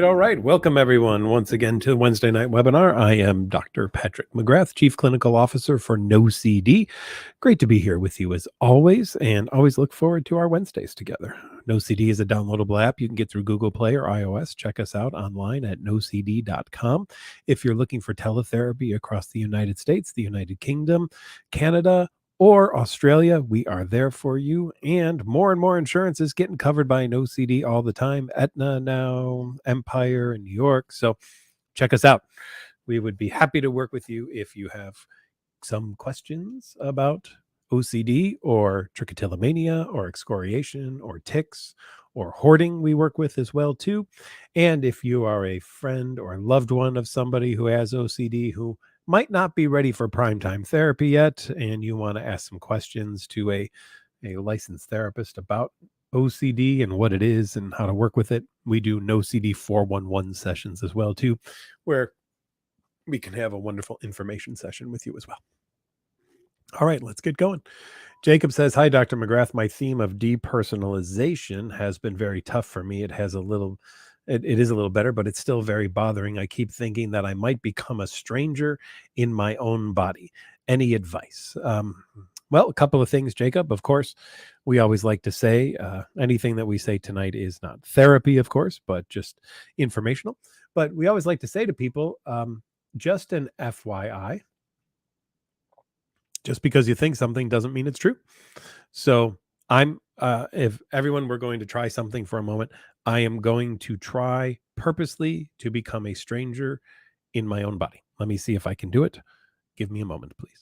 All right. Welcome, everyone, once again to the Wednesday night webinar. I am Dr. Patrick McGrath, Chief Clinical Officer for NoCD. Great to be here with you as always, and always look forward to our Wednesdays together. NoCD is a downloadable app you can get through Google Play or iOS. Check us out online at nocd.com. If you're looking for teletherapy across the United States, the United Kingdom, Canada, or Australia, we are there for you. And more insurance is getting covered by NoCD all the time. Aetna now, Empire in New York. So check us out. We would be happy to work with you if you have some questions about OCD or trichotillomania or excoriation or tics or hoarding. We work with as well too. And if you are a friend or a loved one of somebody who has OCD who might not be ready for primetime therapy yet, and you want to ask some questions to a licensed therapist about OCD and what it is and how to work with it, we do NoCD 411 sessions as well too, where we can have a wonderful information session with you as well. All right, let's get going. Jacob says, hi, Dr. McGrath. My theme of depersonalization has been very tough for me. It is a little better, but it's still very bothering. I keep thinking that I might become a stranger in my own body. Any advice? Well, a couple of things, Jacob. Of course, we always like to say anything that we say tonight is not therapy, of course, but just informational. But we always like to say to people, just an FYI, just because you think something doesn't mean it's true. So if everyone were going to try something for a moment, I am going to try purposely to become a stranger in my own body. Let me see if I can do it. Give me a moment, please.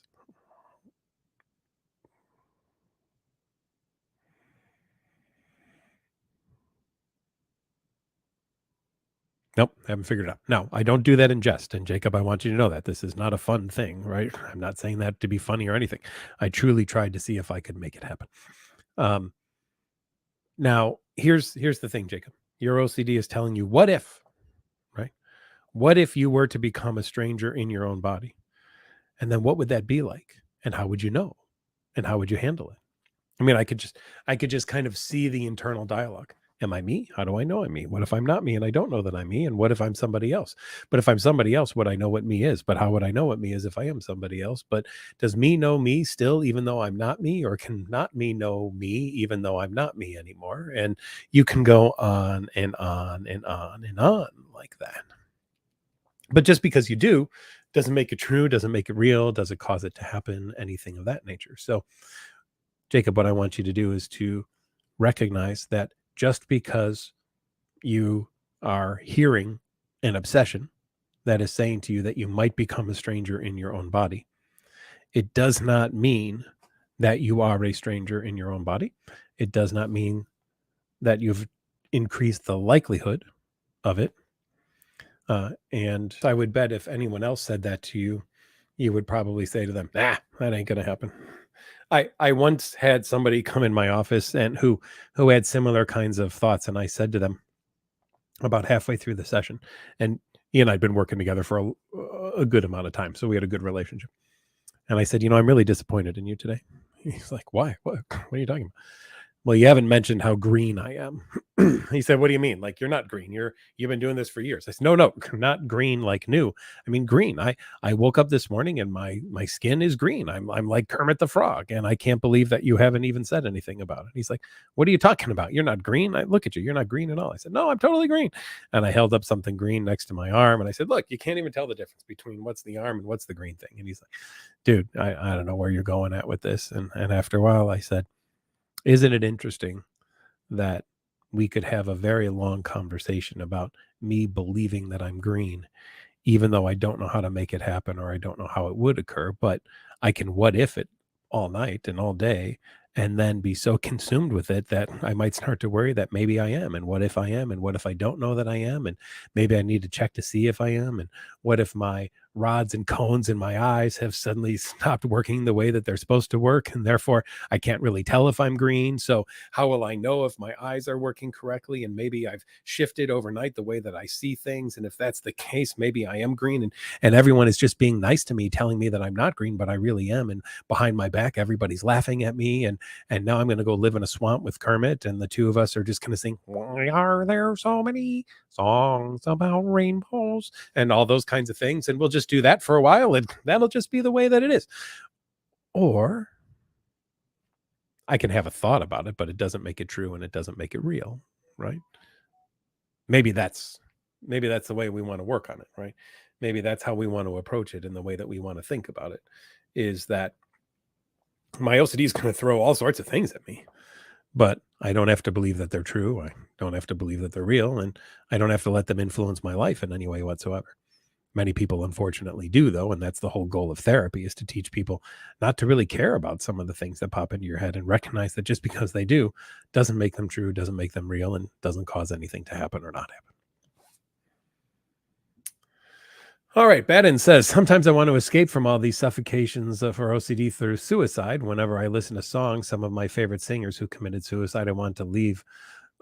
Nope, haven't figured it out. No, I don't do that in jest. And Jacob, I want you to know that this is not a fun thing, right? I'm not saying that to be funny or anything. I truly tried to see if I could make it happen. Now, here's the thing, Jacob. Your OCD is telling you, what if, right? What if you were to become a stranger in your own body? And then what would that be like? And how would you know? And how would you handle it? I mean, I could just kind of see the internal dialogue. Am I me? How do I know I'm me? What if I'm not me and I don't know that I'm me? And what if I'm somebody else? But if I'm somebody else, would I know what me is? But how would I know what me is if I am somebody else? But does me know me still, even though I'm not me? Or can not me know me, even though I'm not me anymore? And you can go on and on and on and on like that. But just because you do doesn't make it true, doesn't make it real, doesn't cause it to happen, anything of that nature. So, Jacob, what I want you to do is to recognize that just because you are hearing an obsession that is saying to you that you might become a stranger in your own body, it does not mean that you are a stranger in your own body. It does not mean that you've increased the likelihood of it. And I would bet if anyone else said that to you, you would probably say to them, that ain't going to happen. I once had somebody come in my office and who had similar kinds of thoughts. And I said to them about halfway through the session, and he and I'd been working together for a good amount of time. So we had a good relationship. And I said, I'm really disappointed in you today. He's like, why? What are you talking about? Well, you haven't mentioned how green I am. He said, what do you mean? Like, you're not green. You've been doing this for years. I said, no, not green like new. I mean, green. I woke up this morning and my skin is green. I'm like Kermit the Frog. And I can't believe that you haven't even said anything about it. He's like, what are you talking about? You're not green. I look at you. You're not green at all. I said, no, I'm totally green. And I held up something green next to my arm. And I said, look, you can't even tell the difference between what's the arm and what's the green thing. And he's like, dude, I don't know where you're going at with this. And after a while I said, isn't it interesting that we could have a very long conversation about me believing that I'm green, even though I don't know how to make it happen or I don't know how it would occur, but I can what if it all night and all day and then be so consumed with it that I might start to worry that maybe I am. And what if I am? And what if I don't know that I am? And maybe I need to check to see if I am. And what if my rods and cones in my eyes have suddenly stopped working the way that they're supposed to work? And therefore, I can't really tell if I'm green. So, how will I know if my eyes are working correctly? And maybe I've shifted overnight the way that I see things. And if that's the case, maybe I am green. And everyone is just being nice to me, telling me that I'm not green, but I really am. And behind my back, everybody's laughing at me. And now I'm going to go live in a swamp with Kermit, and the two of us are just going to sing, "Why are there so many songs about rainbows?" and all those kinds of things. And we'll just do that for a while, and that'll just be the way that it is. Or I can have a thought about it, but it doesn't make it true and it doesn't make it real, right? Maybe that's the way we want to work on it, right? Maybe that's how we want to approach it, and the way that we want to think about it is that my OCD is going to throw all sorts of things at me, but I don't have to believe that they're true. I don't have to believe that they're real, and I don't have to let them influence my life in any way whatsoever. Many people unfortunately do, though, and that's the whole goal of therapy, is to teach people not to really care about some of the things that pop into your head, and recognize that just because they do doesn't make them true, doesn't make them real, and doesn't cause anything to happen or not happen. All right, Baden says, sometimes I want to escape from all these suffocations for OCD through suicide. Whenever I listen to songs, some of my favorite singers who committed suicide, I want to leave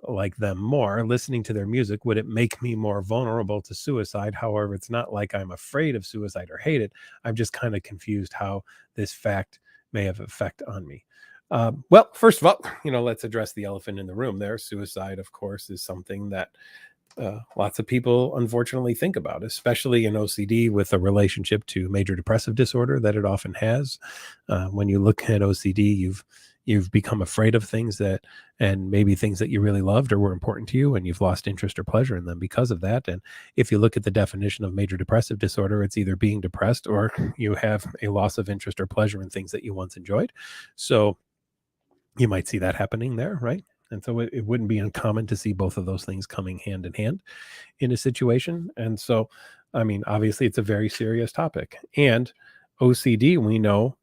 like them more. Listening to their music, would it make me more vulnerable to suicide? However, it's not like I'm afraid of suicide or hate it. I'm just kind of confused how this fact may have effect on me. Well, first of all, let's address the elephant in the room there. Suicide, of course, is something that lots of people unfortunately think about, especially in OCD with a relationship to major depressive disorder that it often has. When you look at OCD, you've become afraid of things that, and maybe things that you really loved or were important to you, and you've lost interest or pleasure in them because of that. And if you look at the definition of major depressive disorder, it's either being depressed or you have a loss of interest or pleasure in things that you once enjoyed. So you might see that happening there, right? And so it wouldn't be uncommon to see both of those things coming hand in hand in a situation. And so, I mean, obviously, it's a very serious topic. And OCD, we know,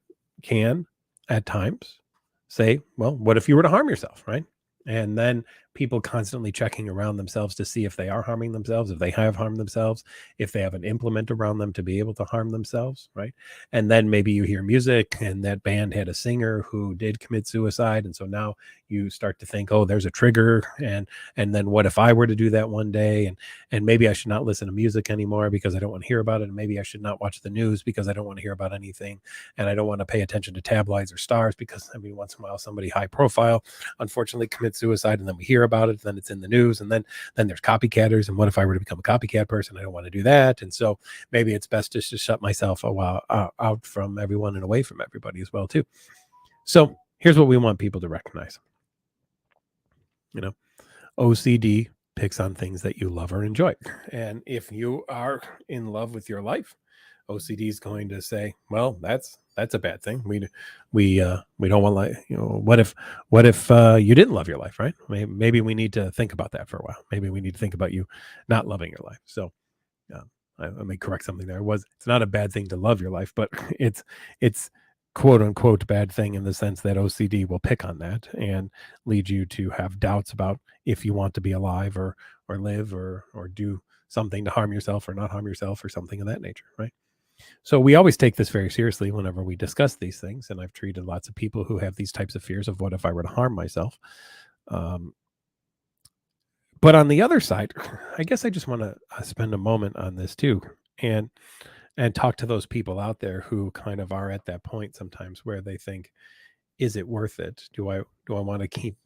can at times say, well, what if you were to harm yourself, right? And then people constantly checking around themselves to see if they are harming themselves, if they have harmed themselves, if they have an implement around them to be able to harm themselves, right? And then maybe you hear music and that band had a singer who did commit suicide. And so now you start to think, oh, there's a trigger. And then what if I were to do that one day? And maybe I should not listen to music anymore because I don't want to hear about it. And maybe I should not watch the news because I don't want to hear about anything. And I don't want to pay attention to tabloids or stars because, I mean, once in a while, somebody high profile unfortunately commits suicide, and then we hear about it, then it's in the news, and then there's copycatters. And what if I were to become a copycat person? I don't want to do that. And so maybe it's best just to shut myself a while out from everyone and away from everybody as well too. So here's what we want people to recognize. OCD picks on things that you love or enjoy. And if you are in love with your life, OCD is going to say, well, that's a bad thing. We don't want, like, what if you didn't love your life, right? Maybe we need to think about that for a while. Maybe we need to think about you not loving your life. So I may correct something there. It's not a bad thing to love your life, but it's quote unquote bad thing in the sense that OCD will pick on that and lead you to have doubts about if you want to be alive or live or do something to harm yourself or not harm yourself or something of that nature, right? So we always take this very seriously whenever we discuss these things, and I've treated lots of people who have these types of fears of what if I were to harm myself. But on the other side, I guess I just want to spend a moment on this too, and talk to those people out there who kind of are at that point sometimes where they think, is it worth it? Do I want to keep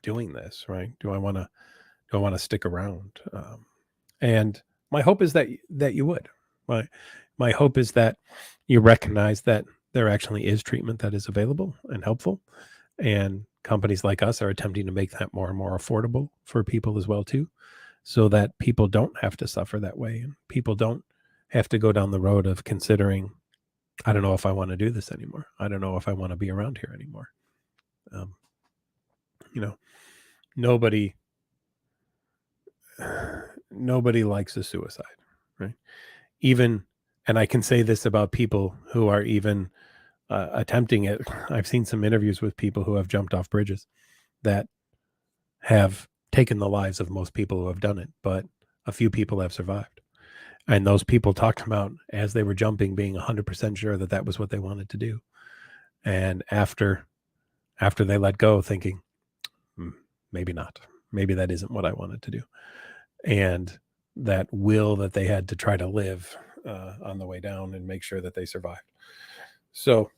doing this, right? Do I want to stick around? And my hope is that you would. My hope is that you recognize that there actually is treatment that is available and helpful, and companies like us are attempting to make that more and more affordable for people as well too, so that people don't have to suffer that way, and people don't have to go down the road of considering, I don't know if I want to do this anymore. I don't know if I want to be around here anymore. Um, you know, nobody nobody likes a suicide, right? Even, and I can say this about people who are even attempting it. I've seen some interviews with people who have jumped off bridges that have taken the lives of most people who have done it, but a few people have survived. And those people talked about, as they were jumping, being 100% sure that that was what they wanted to do. And after they let go, thinking, maybe not. Maybe that isn't what I wanted to do. And that will that they had to try to live on the way down and make sure that they survived. So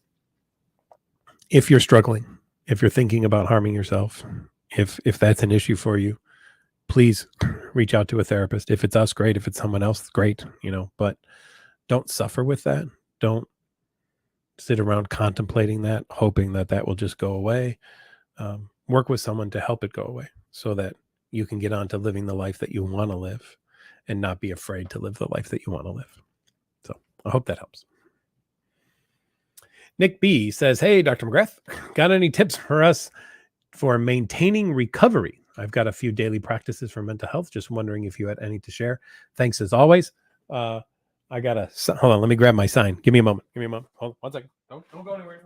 if you're struggling, if you're thinking about harming yourself, if that's an issue for you, please reach out to a therapist. If it's us, great. If it's someone else, great, but don't suffer with that. Don't sit around contemplating that, hoping that that will just go away. Work with someone to help it go away so that you can get on to living the life that you want to live and not be afraid to live the life that you want to live. So I hope that helps. Nick B says, hey, Dr. McGrath, got any tips for us for maintaining recovery? I've got a few daily practices for mental health. Just wondering if you had any to share. Thanks as always. I got hold on. Let me grab my sign. Give me a moment. Hold on 1 second. Don't go anywhere.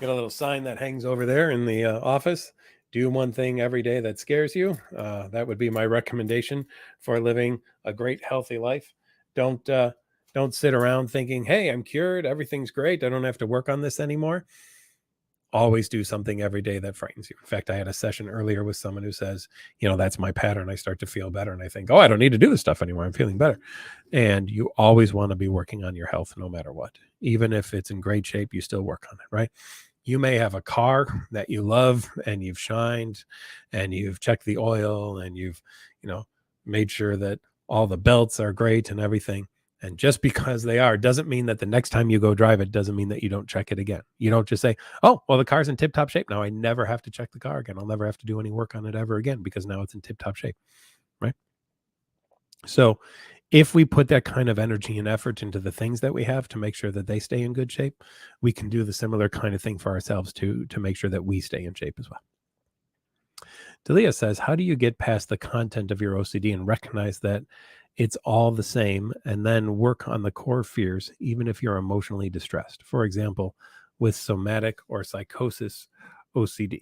Got a little sign that hangs over there in the office. Do one thing every day that scares you. That would be my recommendation for living a great, healthy life. Don't sit around thinking, hey, I'm cured. Everything's great. I don't have to work on this anymore. Always do something every day that frightens you. In fact, I had a session earlier with someone who says, that's my pattern. I start to feel better and I think, oh, I don't need to do this stuff anymore. I'm feeling better. And you always want to be working on your health no matter what. Even if it's in great shape, you still work on it, right? You may have a car that you love and you've shined and you've checked the oil and you've, made sure that all the belts are great and everything. And just because they are doesn't mean that the next time you go drive it doesn't mean that you don't check it again. You don't just say, oh, well, the car's in tip-top shape. Now I never have to check the car again. I'll never have to do any work on it ever again because now it's in tip-top shape, right? So if we put that kind of energy and effort into the things that we have to make sure that they stay in good shape, we can do the similar kind of thing for ourselves to make sure that we stay in shape as well. Delia says, how do you get past the content of your OCD and recognize that it's all the same and then work on the core fears, even if you're emotionally distressed? For example, with somatic or psychosis OCD.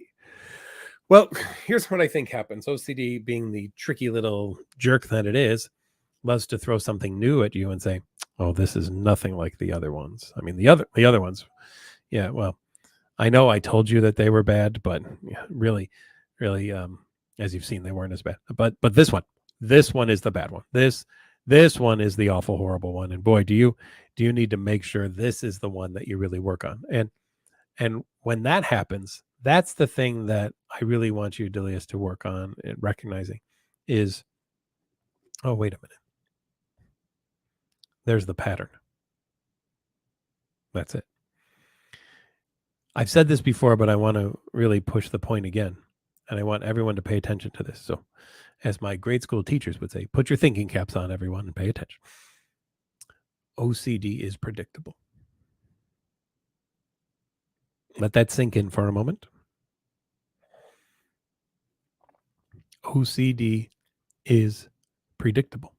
Well, here's what I think happens. OCD, being the tricky little jerk that it is, loves to throw something new at you and say, oh, this is nothing like the other ones. I mean, the other ones. Yeah, well, I know I told you that they were bad, but really, as you've seen, they weren't as bad. But this one is the bad one. This one is the awful, horrible one. And boy, do you need to make sure this is the one that you really work on. And when that happens, that's the thing that I really want you, Delius, to work on and recognizing is, oh, wait a minute. There's the pattern. That's it. I've said this before, but I want to really push the point again. And I want everyone to pay attention to this. So, as my grade school teachers would say, put your thinking caps on, everyone, and pay attention. OCD is predictable. Let that sink in for a moment. OCD is predictable.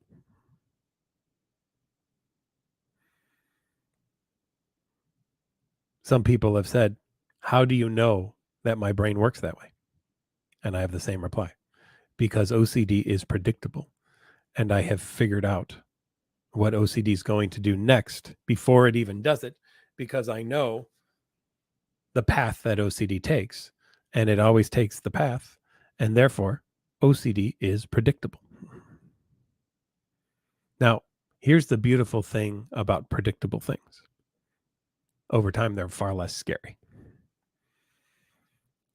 Some people have said, how do you know that my brain works that way? And I have the same reply. Because OCD is predictable. And I have figured out what OCD is going to do next before it even does it, because I know the path that OCD takes, and it always takes the path, and therefore OCD is predictable. Now, here's the beautiful thing about predictable things. Over time, they're far less scary.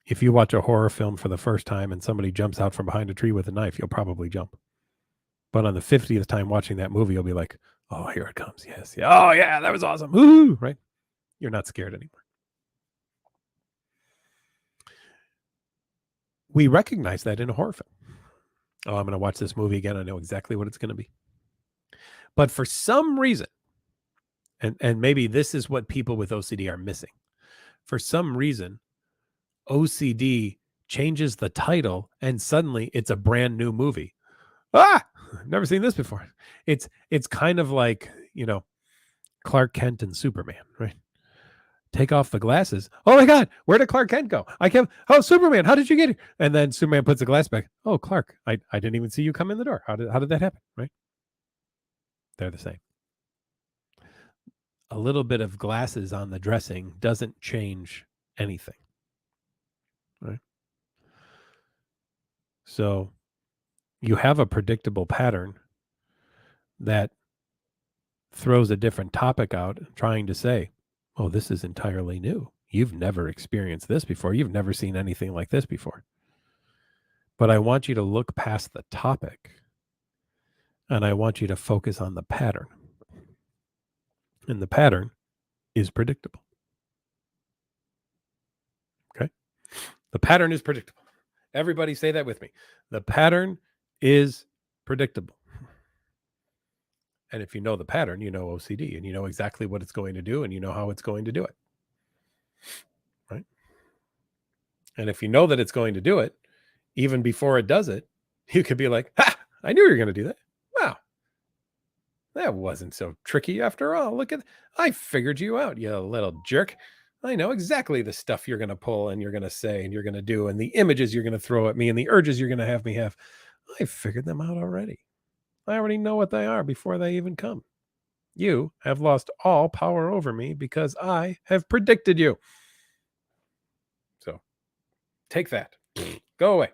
If you watch a horror film for the first time and somebody jumps out from behind a tree with a knife, you'll probably jump. But on the 50th time watching that movie, you'll be like, oh, here it comes. Yes. Yeah. Oh, yeah, that was awesome. Woo! Right? You're not scared anymore. We recognize that in a horror film. Oh, I'm going to watch this movie again. I know exactly what it's going to be. But for some reason, and maybe this is what people with OCD are missing. For some reason, OCD changes the title and suddenly it's a brand new movie. Ah, never seen this before. It's kind of like, Clark Kent and Superman, right? Take off the glasses. Oh my God, where did Clark Kent go? Oh, Superman, how did you get here? And then Superman puts the glass back. Oh, Clark, I didn't even see you come in the door. How did that happen? Right? They're the same. A little bit of glasses on the dressing doesn't change anything. Right? So you have a predictable pattern that throws a different topic out, trying to say, oh, this is entirely new. You've never experienced this before. You've never seen anything like this before. But I want you to look past the topic, and I want you to focus on the pattern. And the pattern is predictable. Okay? The pattern is predictable. Everybody say that with me. The pattern is predictable. And if you know the pattern, you know OCD, and you know exactly what it's going to do, and you know how it's going to do it. Right? And if you know that it's going to do it, even before it does it, you could be like, ha, I knew you were going to do that. Wow. That wasn't so tricky after all. I figured you out, you little jerk. I know exactly the stuff you're going to pull and you're going to say and you're going to do and the images you're going to throw at me and the urges you're going to have me have. I figured them out already. I already know what they are before they even come. You have lost all power over me because I have predicted you. So take that. Go away.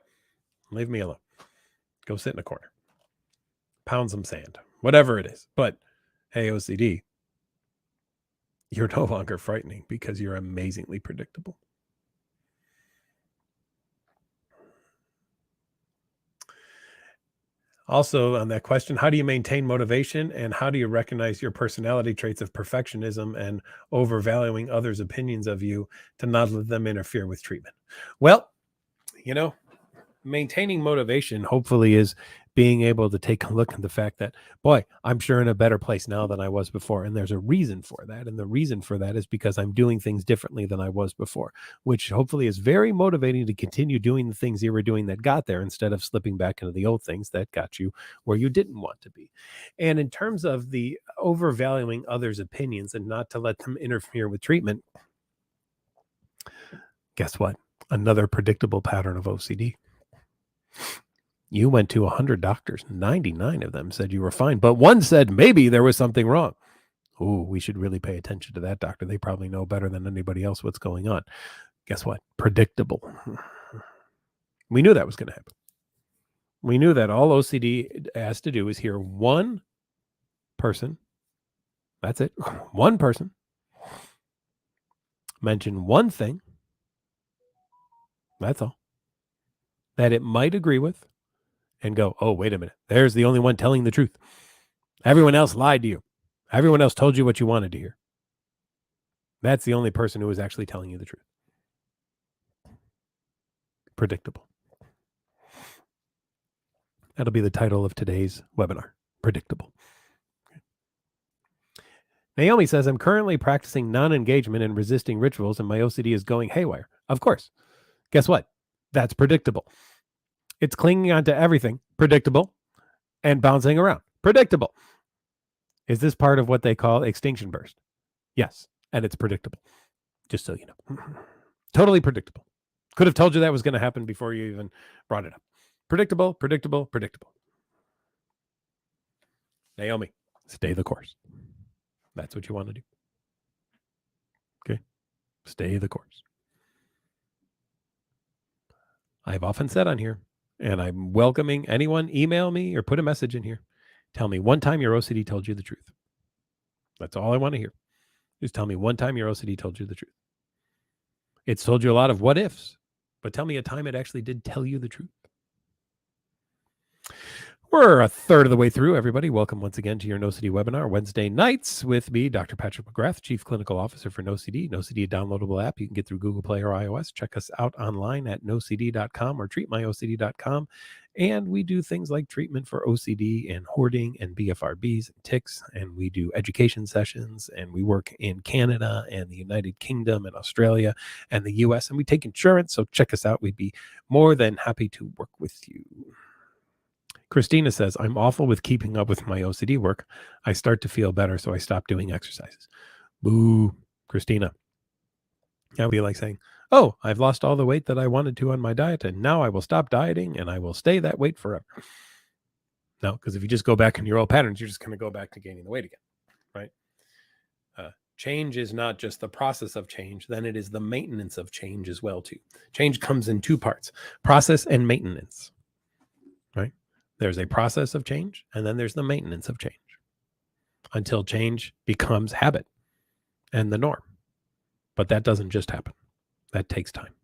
Leave me alone. Go sit in a corner. Pound some sand. Whatever it is. But hey, OCD, you're no longer frightening because you're amazingly predictable. Also, on that question, how do you maintain motivation and how do you recognize your personality traits of perfectionism and overvaluing others' opinions of you to not let them interfere with treatment? Well, maintaining motivation hopefully is being able to take a look at the fact that, boy, I'm sure in a better place now than I was before. And there's a reason for that. And the reason for that is because I'm doing things differently than I was before, which hopefully is very motivating to continue doing the things you were doing that got there instead of slipping back into the old things that got you where you didn't want to be. And in terms of the overvaluing others' opinions and not to let them interfere with treatment, guess what? Another predictable pattern of OCD. You went to 100 doctors. 99 of them said you were fine, but one said maybe there was something wrong. Ooh, we should really pay attention to that doctor. They probably know better than anybody else what's going on. Guess what? Predictable. We knew that was going to happen. We knew that all OCD has to do is hear one person. That's it. One person mention one thing. That's all. That it might agree with. And go, oh, wait a minute. There's the only one telling the truth. Everyone else lied to you. Everyone else told you what you wanted to hear. That's the only person who is actually telling you the truth. Predictable. That'll be the title of today's webinar. Predictable. Naomi says, I'm currently practicing non-engagement and resisting rituals, and my OCD is going haywire. Of course. Guess what? That's predictable. It's clinging onto everything. Predictable. And bouncing around. Predictable. Is this part of what they call extinction burst? Yes. And it's predictable. Just so you know. Totally predictable. Could have told you that was going to happen before you even brought it up. Predictable, predictable, predictable. Naomi, stay the course. That's what you want to do. Okay? Stay the course. I've often said on here, and I'm welcoming anyone, email me or put a message in here. Tell me one time your OCD told you the truth. That's all I want to hear. Just tell me one time your OCD told you the truth. It's told you a lot of what ifs, but tell me a time it actually did tell you the truth. We're a third of the way through, everybody. Welcome once again to your NoCD webinar, Wednesday nights with me, Dr. Patrick McGrath, Chief Clinical Officer for NoCD. NoCD, a downloadable app you can get through Google Play or iOS. Check us out online at nocd.com or treatmyocd.com. And we do things like treatment for OCD and hoarding and BFRBs and tics. And we do education sessions. And we work in Canada and the United Kingdom and Australia and the US. And we take insurance. So check us out. We'd be more than happy to work with you. Christina says, I'm awful with keeping up with my OCD work. I start to feel better, so I stop doing exercises. Boo, Christina. That would be like saying, oh, I've lost all the weight that I wanted to on my diet, and now I will stop dieting and I will stay that weight forever. No, because if you just go back in your old patterns, you're just going to go back to gaining the weight again, right? Change is not just the process of change, then it is the maintenance of change as well, too. Change comes in two parts, process and maintenance, right? There's a process of change, and then there's the maintenance of change until change becomes habit and the norm. But that doesn't just happen. That takes time.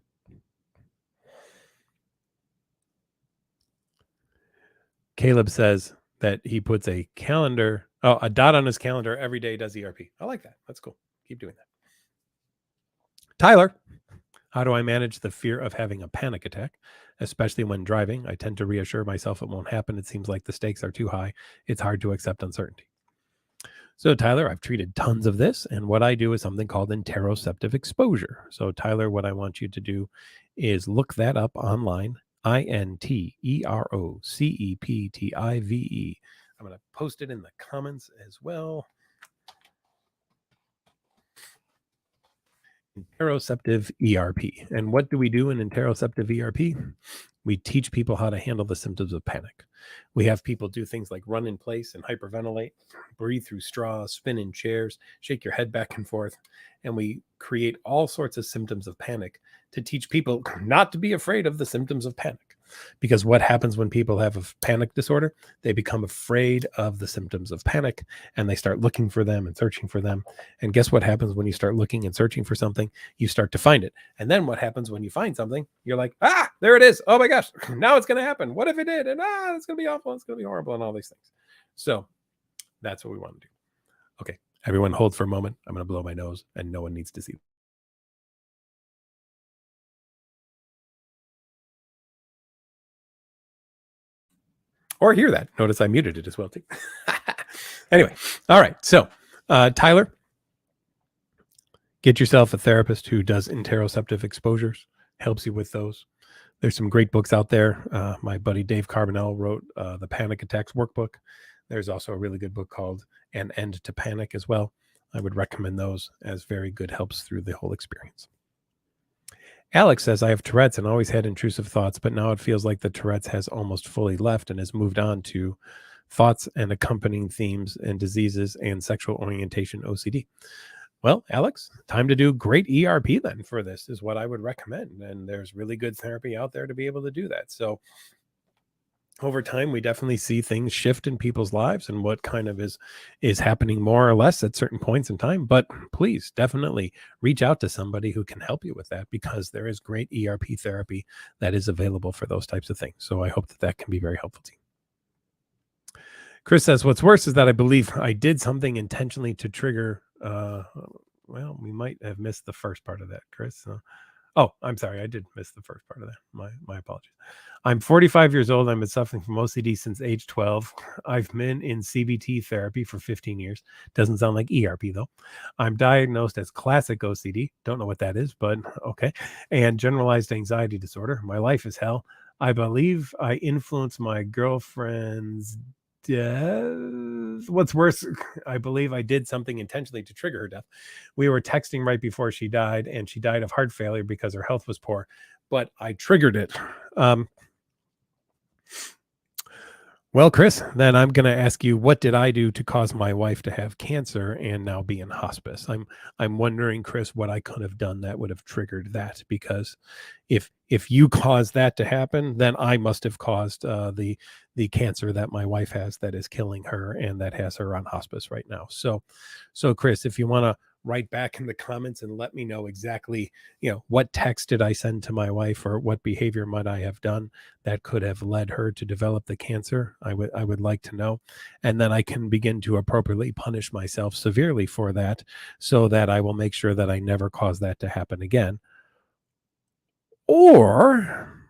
Caleb says that he puts a dot on his calendar every day, does ERP. I like that. That's cool. Keep doing that. Tyler, how do I manage the fear of having a panic attack, especially when driving? I tend to reassure myself it won't happen. It seems like the stakes are too high. It's hard to accept uncertainty. So, Tyler, I've treated tons of this, and what I do is something called interoceptive exposure. So, Tyler, what I want you to do is look that up online. INTEROCEPTIVE. I'm going to post it in the comments as well. Interoceptive ERP. And what do we do in interoceptive ERP? We teach people how to handle the symptoms of panic. We have people do things like run in place and hyperventilate, breathe through straws, spin in chairs, shake your head back and forth. And we create all sorts of symptoms of panic to teach people not to be afraid of the symptoms of panic. Because what happens when people have a panic disorder? They become afraid of the symptoms of panic and they start looking for them and searching for them. And guess what happens when you start looking and searching for something? You start to find it. And then what happens when you find something? You're like, there it is. Oh my gosh, now it's going to happen. What if it did? And it's going to be awful. It's going to be horrible and all these things. So that's what we want to do. Okay, everyone hold for a moment. I'm going to blow my nose and no one needs to see. Or hear that. Notice I muted it as well too. Anyway, all right. So Tyler, get yourself a therapist who does interoceptive exposures, helps you with those. There's some great books out there. My buddy Dave Carbonell wrote the Panic Attacks Workbook. There's also a really good book called An End to Panic as well. I would recommend those as very good helps through the whole experience. Alex says, I have Tourette's and always had intrusive thoughts, but now it feels like the Tourette's has almost fully left and has moved on to thoughts and accompanying themes and diseases and sexual orientation OCD. Well, Alex, time to do great ERP then for this is what I would recommend. And there's really good therapy out there to be able to do that. So over time, we definitely see things shift in people's lives and what kind of is happening more or less at certain points in time. But please definitely reach out to somebody who can help you with that because there is great ERP therapy that is available for those types of things. So I hope that can be very helpful to you. Chris says, what's worse is that I believe I did something intentionally to trigger. Well, we might have missed the first part of that, Chris. Oh, I'm sorry. I did miss the first part of that. My apologies. I'm 45 years old. I've been suffering from OCD since age 12. I've been in CBT therapy for 15 years. Doesn't sound like ERP, though. I'm diagnosed as classic OCD. Don't know what that is, but okay. And generalized anxiety disorder. My life is hell. I believe I influenced my girlfriend's death. What's worse, I believe I did something intentionally to trigger her death. We were texting right before she died, and she died of heart failure because her health was poor, but I triggered it. Well, Chris, then I'm going to ask you, what did I do to cause my wife to have cancer and now be in hospice? I'm wondering, Chris, what I could have done that would have triggered that, because if you caused that to happen, then I must have caused the cancer that my wife has that is killing her and that has her on hospice right now. So Chris, if you want to write back in the comments and let me know exactly, what text did I send to my wife or what behavior might I have done that could have led her to develop the cancer. I would like to know. And then I can begin to appropriately punish myself severely for that so that I will make sure that I never cause that to happen again. Or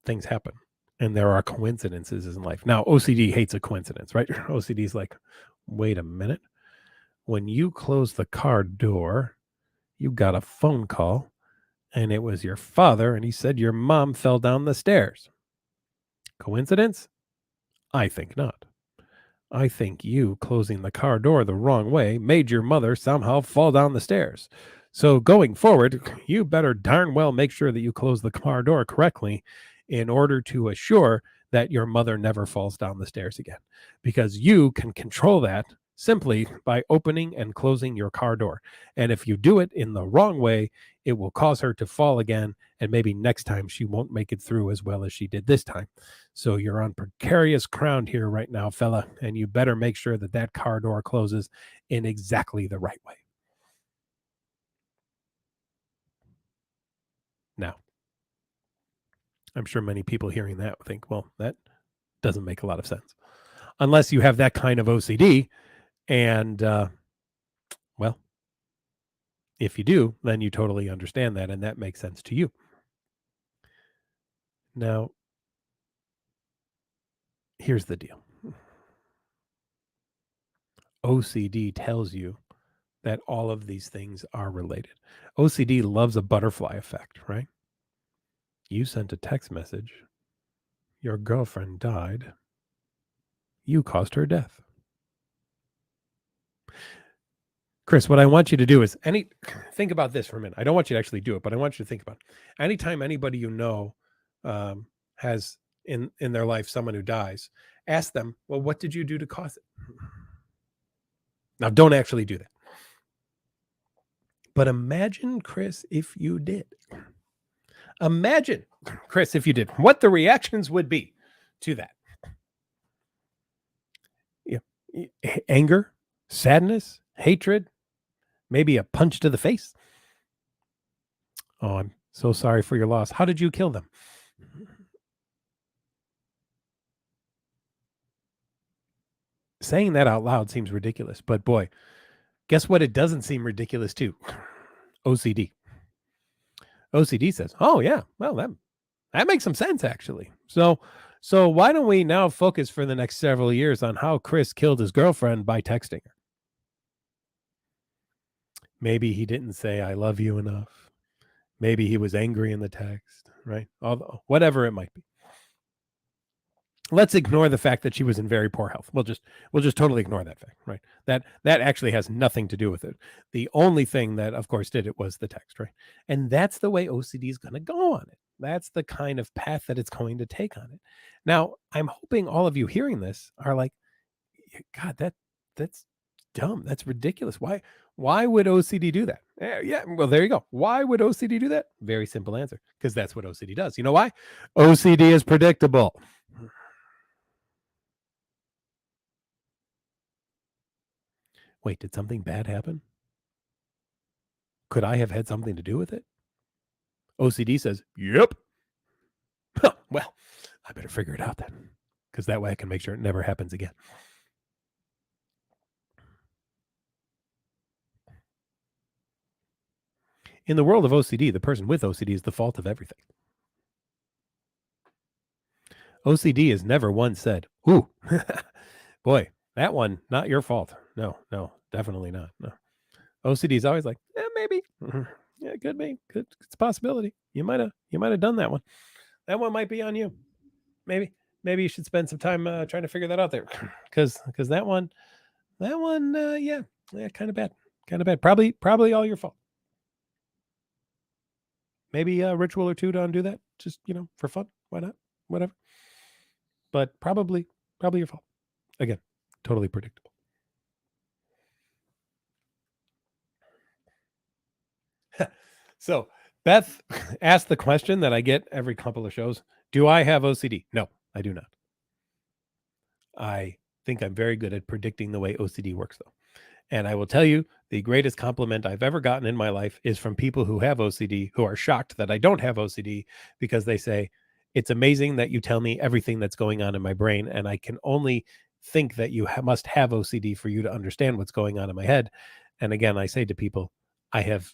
things happen and there are coincidences in life. Now, OCD hates a coincidence, right? OCD is like, wait a minute. When you closed the car door, you got a phone call and it was your father and he said your mom fell down the stairs. Coincidence? I think not. I think you closing the car door the wrong way made your mother somehow fall down the stairs. So going forward, you better darn well make sure that you close the car door correctly in order to assure that your mother never falls down the stairs again. Because you can control that simply by opening and closing your car door. And if you do it in the wrong way, it will cause her to fall again. And maybe next time she won't make it through as well as she did this time. So you're on precarious ground here right now, fella, and you better make sure that that car door closes in exactly the right way. Now, I'm sure many people hearing that think, well, that doesn't make a lot of sense. Unless you have that kind of OCD. And, well, if you do, then you totally understand that, and that makes sense to you. Now, here's the deal. OCD tells you that all of these things are related. OCD loves a butterfly effect, right? You sent a text message. Your girlfriend died. You caused her death. Chris, what I want you to do is think about this for a minute. I don't want you to actually do it, but I want you to think about it. Anytime anybody you know has in their life someone who dies, ask them, well, what did you do to cause it? Now, don't actually do that. But imagine, Chris, if you did. Imagine, Chris, if you did, what the reactions would be to that. Yeah. Anger, sadness, hatred, maybe a punch to the face. Oh, I'm so sorry for your loss. How did you kill them? Saying that out loud seems ridiculous, but boy, guess what? It doesn't seem ridiculous too. OCD. OCD says, "Oh yeah, well that makes some sense actually." So why don't we now focus for the next several years on how Chris killed his girlfriend by texting her? Maybe he didn't say "I love you" enough. Maybe he was angry in the text, right? Although, whatever it might be. Let's ignore the fact that she was in very poor health. We'll just totally ignore that fact, right? That actually has nothing to do with it. The only thing that, of course, did it was the text, right? And that's the way OCD is going to go on it. That's the kind of path that it's going to take on it. Now, I'm hoping all of you hearing this are like, God, that's dumb. That's ridiculous. Why would OCD do that? Yeah, well, there you go. Why would OCD do that? Very simple answer. Because that's what OCD does. You know why? OCD is predictable. Wait, did something bad happen? Could I have had something to do with it? OCD says, yep. Well, I better figure it out then, because that way I can make sure it never happens again. In the world of OCD, the person with OCD is the fault of everything. OCD has never once said, ooh, boy, that one, not your fault. No, definitely not. No. OCD is always like, maybe. Yeah, it could be. It's a possibility. You might have done that one. That one might be on you. Maybe you should spend some time trying to figure that out there, because that one, yeah, kind of bad. Probably all your fault. Maybe a ritual or two to undo that, just for fun. Why not? Whatever. But probably your fault. Again, totally predictable. So Beth asked the question that I get every couple of shows: do I have OCD? No, I do not. I think I'm very good at predicting the way OCD works, though. And I will tell you, the greatest compliment I've ever gotten in my life is from people who have OCD, who are shocked that I don't have OCD, because they say, it's amazing that you tell me everything that's going on in my brain. And I can only think that you must have OCD for you to understand what's going on in my head. And again, I say to people, I have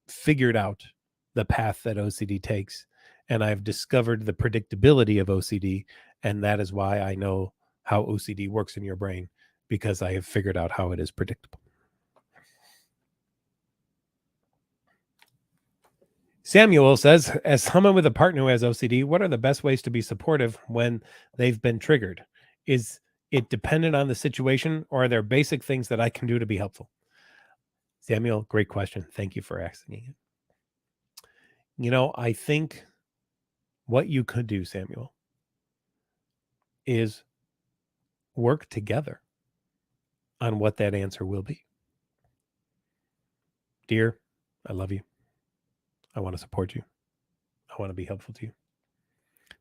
figured out the path that OCD takes, and I've discovered the predictability of OCD. And that is why I know how OCD works in your brain, because I have figured out how it is predictable. Samuel says, as someone with a partner who has OCD, what are the best ways to be supportive when they've been triggered? Is it dependent on the situation, or are there basic things that I can do to be helpful? Samuel, great question. Thank you for asking it. I think what you could do, Samuel, is work together on what that answer will be. Dear, I love you. I want to support you. I want to be helpful to you.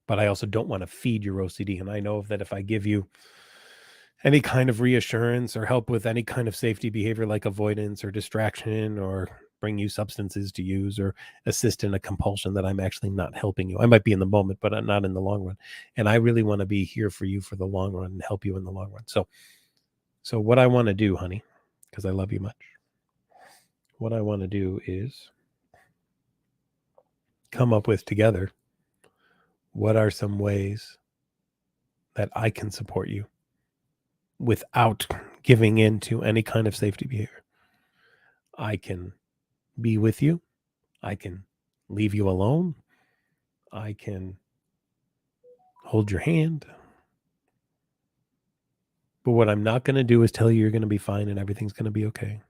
But I also don't want to feed your OCD. And I know that if I give you any kind of reassurance or help with any kind of safety behavior like avoidance or distraction, or bring you substances to use or assist in a compulsion, that I'm actually not helping you. I might be in the moment, but I'm not in the long run. And I really want to be here for you for the long run and help you in the long run. So what I want to do, honey, because I love you much, what I want to do is come up with together what are some ways that I can support you without giving in to any kind of safety behavior. I can be with you. I can leave you alone. I can hold your hand. But what I'm not going to do is tell you you're going to be fine and everything's going to be okay.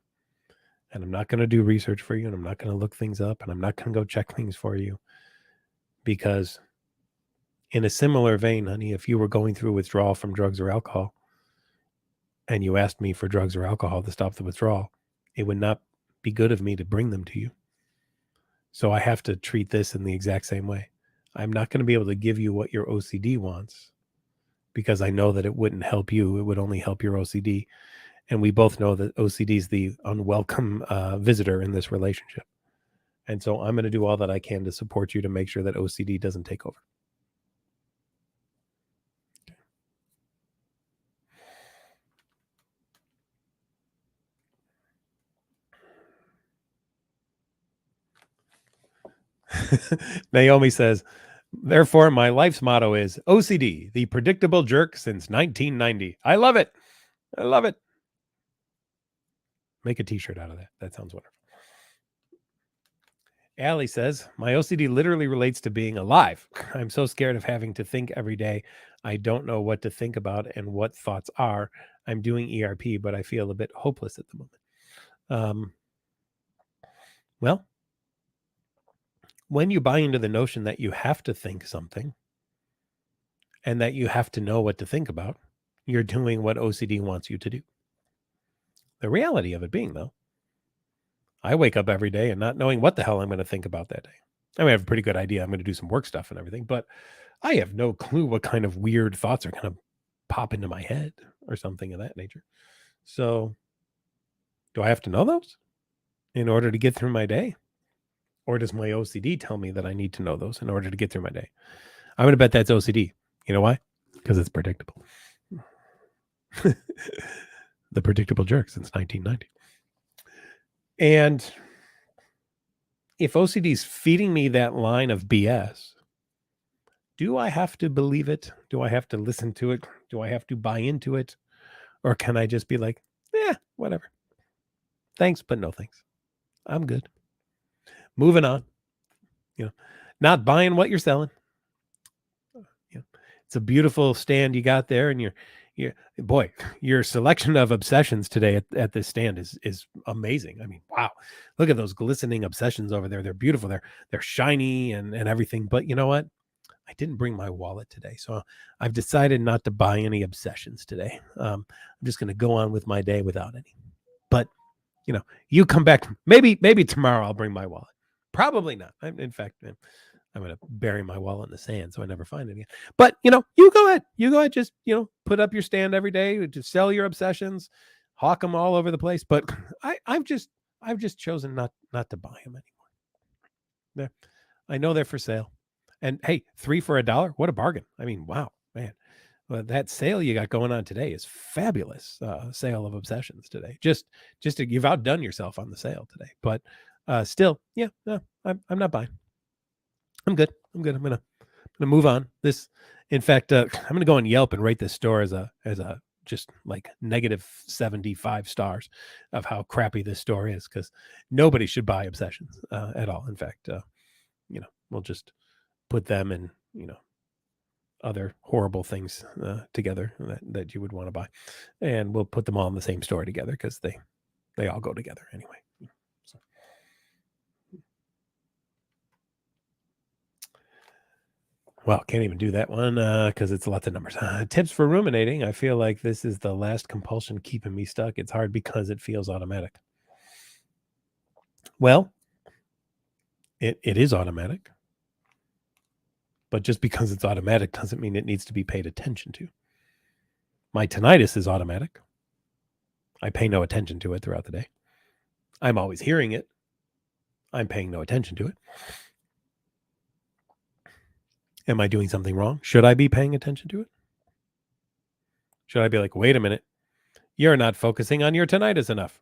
And I'm not going to do research for you, and I'm not going to look things up, and I'm not going to go check things for you. Because in a similar vein, honey, if you were going through withdrawal from drugs or alcohol and you asked me for drugs or alcohol to stop the withdrawal, it would not be good of me to bring them to you. So I have to treat this in the exact same way. I'm not going to be able to give you what your OCD wants because I know that it wouldn't help you. It would only help your OCD. And we both know that OCD is the unwelcome visitor in this relationship. And so I'm going to do all that I can to support you to make sure that OCD doesn't take over. Naomi says, therefore, my life's motto is OCD, the predictable jerk since 1990. I love it. I love it. Make a t-shirt out of that. That sounds wonderful. Allie says, my OCD literally relates to being alive. I'm so scared of having to think every day. I don't know what to think about and what thoughts are. I'm doing ERP, but I feel a bit hopeless at the moment. Well, when you buy into the notion that you have to think something and that you have to know what to think about, you're doing what OCD wants you to do. The reality of it being, though, I wake up every day and not knowing what the hell I'm going to think about that day. I mean, I have a pretty good idea. I'm going to do some work stuff and everything, but I have no clue what kind of weird thoughts are going to pop into my head or something of that nature. So do I have to know those in order to get through my day? Or does my OCD tell me that I need to know those in order to get through my day? I'm going to bet that's OCD. You know why? Because it's predictable. The predictable jerk since 1990. And if OCD is feeding me that line of BS, do I have to believe it? Do I have to listen to it? Do I have to buy into it? Or can I just be like, whatever. Thanks, but no thanks. I'm good. Moving on. Not buying what you're selling. It's a beautiful stand you got there, and your selection of obsessions today at this stand is amazing. I mean, wow, look at those glistening obsessions over there. They're beautiful. They're shiny and everything. But you know what? I didn't bring my wallet today, so I've decided not to buy any obsessions today. I'm just going to go on with my day without any. But you come back. Maybe tomorrow I'll bring my wallet. Probably not. In fact, I'm going to bury my wallet in the sand so I never find it again. But, you go ahead. You go ahead. Just, put up your stand every day to sell your obsessions, hawk them all over the place. But I've just chosen not to buy them anymore. I know they're for sale. And hey, 3 for $1. What a bargain. I mean, wow, man. Well, that sale you got going on today is fabulous. Sale of obsessions today. You've outdone yourself on the sale today. But still, no, I'm not buying. I'm good. I'm gonna move on. In fact, I'm gonna go on Yelp and rate this store as a just like negative 75 stars of how crappy this store is, because nobody should buy obsessions at all. In fact, we'll just put them and, other horrible things together that you would want to buy. And we'll put them all in the same store together because they all go together anyway. So. Well, can't even do that one because it's lots of numbers. Tips for ruminating. I feel like this is the last compulsion keeping me stuck. It's hard because it feels automatic. Well, it is automatic. But just because it's automatic doesn't mean it needs to be paid attention to. My tinnitus is automatic. I pay no attention to it throughout the day. I'm always hearing it. I'm paying no attention to it. Am I doing something wrong? Should I be paying attention to it? Should I be like, wait a minute, you're not focusing on your tinnitus enough.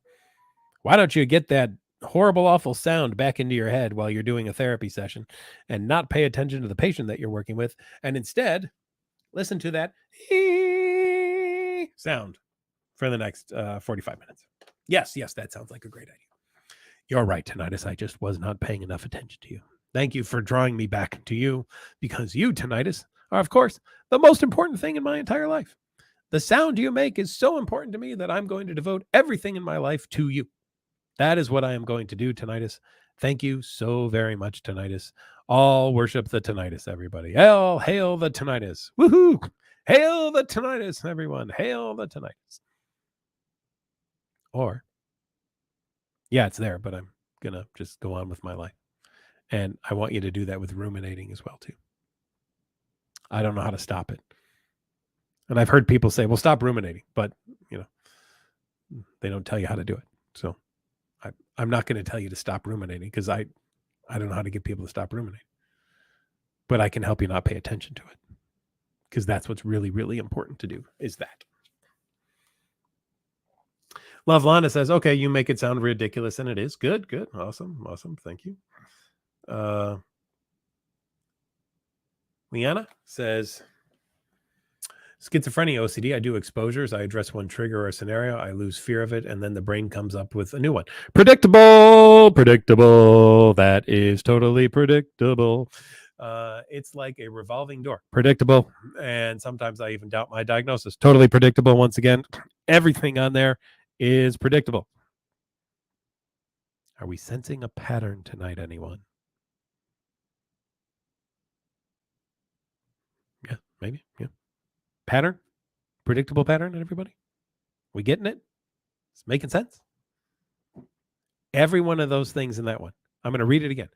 Why don't you get that horrible, awful sound back into your head while you're doing a therapy session and not pay attention to the patient that you're working with, and instead listen to that sound for the next 45 minutes. Yes, that sounds like a great idea. You're right, tinnitus. I just was not paying enough attention to you. Thank you for drawing me back to you, because you, tinnitus, are, of course, the most important thing in my entire life. The sound you make is so important to me that I'm going to devote everything in my life to you. That is what I am going to do, tinnitus. Thank you so very much, tinnitus. All worship the tinnitus, everybody. Hail the tinnitus. Woohoo! Hail the tinnitus, everyone. Hail the tinnitus. Or, yeah, it's there, but I'm going to just go on with my life. And I want you to do that with ruminating as well, too. I don't know how to stop it. And I've heard people say, well, stop ruminating. But, they don't tell you how to do it. So I'm not going to tell you to stop ruminating, because I don't know how to get people to stop ruminating. But I can help you not pay attention to it, because that's what's really, really important to do, is that. Love Lana says, okay, you make it sound ridiculous, and it is. Good. Awesome. Thank you. Liana says, schizophrenia OCD, I do exposures. I address one trigger or a scenario. I lose fear of it, and then the brain comes up with a new one. Predictable. That is totally predictable. It's like a revolving door. Predictable. And sometimes I even doubt my diagnosis. Totally predictable. Once again, everything on there is predictable. Are we sensing a pattern tonight, anyone? Yeah, maybe. Yeah. Pattern? Predictable pattern, everybody? We getting it? It's making sense? Every one of those things in that one. I'm going to read it again.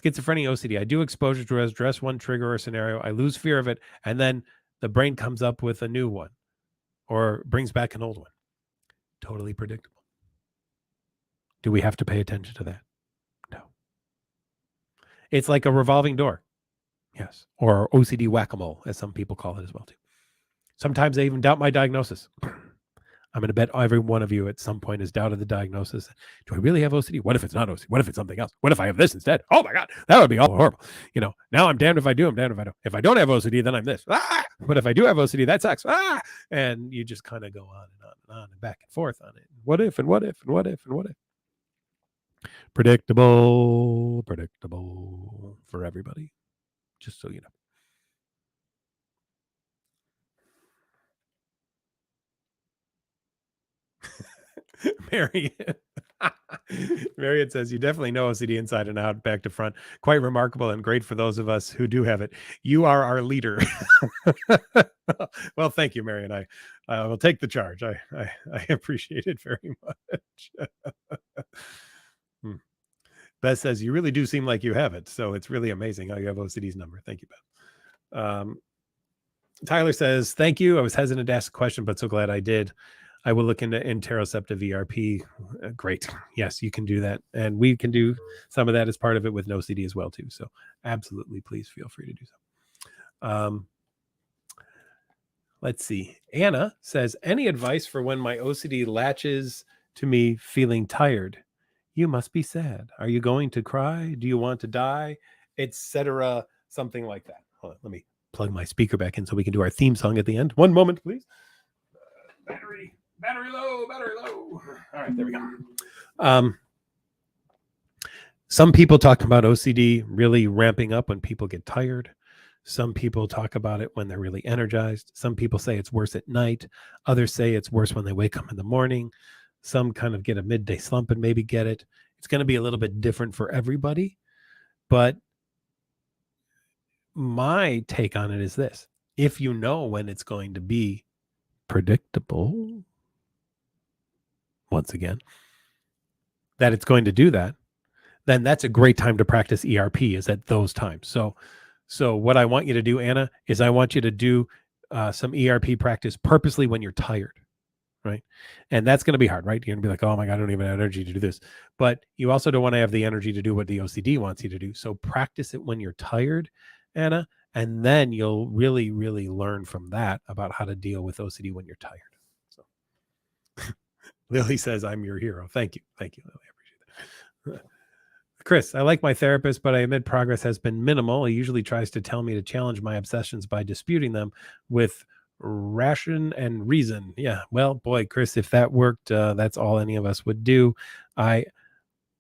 Schizophrenia OCD. I do exposure to address one trigger or scenario. I lose fear of it, and then the brain comes up with a new one or brings back an old one. Totally predictable. Do we have to pay attention to that? No. It's like a revolving door. Yes. Or OCD whack-a-mole, as some people call it as well, too. Sometimes I even doubt my diagnosis. I'm going to bet every one of you at some point has doubted the diagnosis. Do I really have OCD? What if it's not OCD? What if it's something else? What if I have this instead? Oh my God, that would be all horrible. Now I'm damned if I do, I'm damned if I don't. If I don't have OCD, then I'm this. But if I do have OCD, that sucks. And you just kind of go on and back and forth on it. What if, and what if, and what if, and what if? Predictable for everybody. Just so you know. Marion says, you definitely know OCD inside and out, back to front. Quite remarkable and great for those of us who do have it. You are our leader. Well, thank you, Marion. I will take the charge. I appreciate it very much. Beth says, you really do seem like you have it. So it's really amazing how you have OCD's number. Thank you, Beth. Tyler says, thank you. I was hesitant to ask a question, but so glad I did. I will look into interoceptive ERP. Great. Yes, you can do that. And we can do some of that as part of it with no CD as well, too. So absolutely, please feel free to do so. Let's see. Anna says, any advice for when my OCD latches to me feeling tired? You must be sad. Are you going to cry? Do you want to die? Etc. Something like that. Hold on, let me plug my speaker back in so we can do our theme song at the end. One moment, please. Battery low. All right, there we go. Some people talk about OCD really ramping up when people get tired. Some people talk about it when they're really energized. Some people say it's worse at night. Others say it's worse when they wake up in the morning. Some kind of get a midday slump and maybe get it. It's going to be a little bit different for everybody. But my take on it is this: if you know when it's going to be predictable, once again, that it's going to do that, then that's a great time to practice ERP, is at those times. So what I want you to do, Anna, is I want you to do some ERP practice purposely when you're tired, right? And that's going to be hard, right? You're going to be like, oh my God, I don't even have energy to do this. But you also don't want to have the energy to do what the OCD wants you to do. So practice it when you're tired, Anna, and then you'll really, really learn from that about how to deal with OCD when you're tired. So Lily says, I'm your hero. Thank you. Thank you, Lily. I appreciate that. Chris, I like my therapist, but I admit progress has been minimal. He usually tries to tell me to challenge my obsessions by disputing them with ration and reason. Yeah, well, boy, Chris, if that worked, that's all any of us would do. I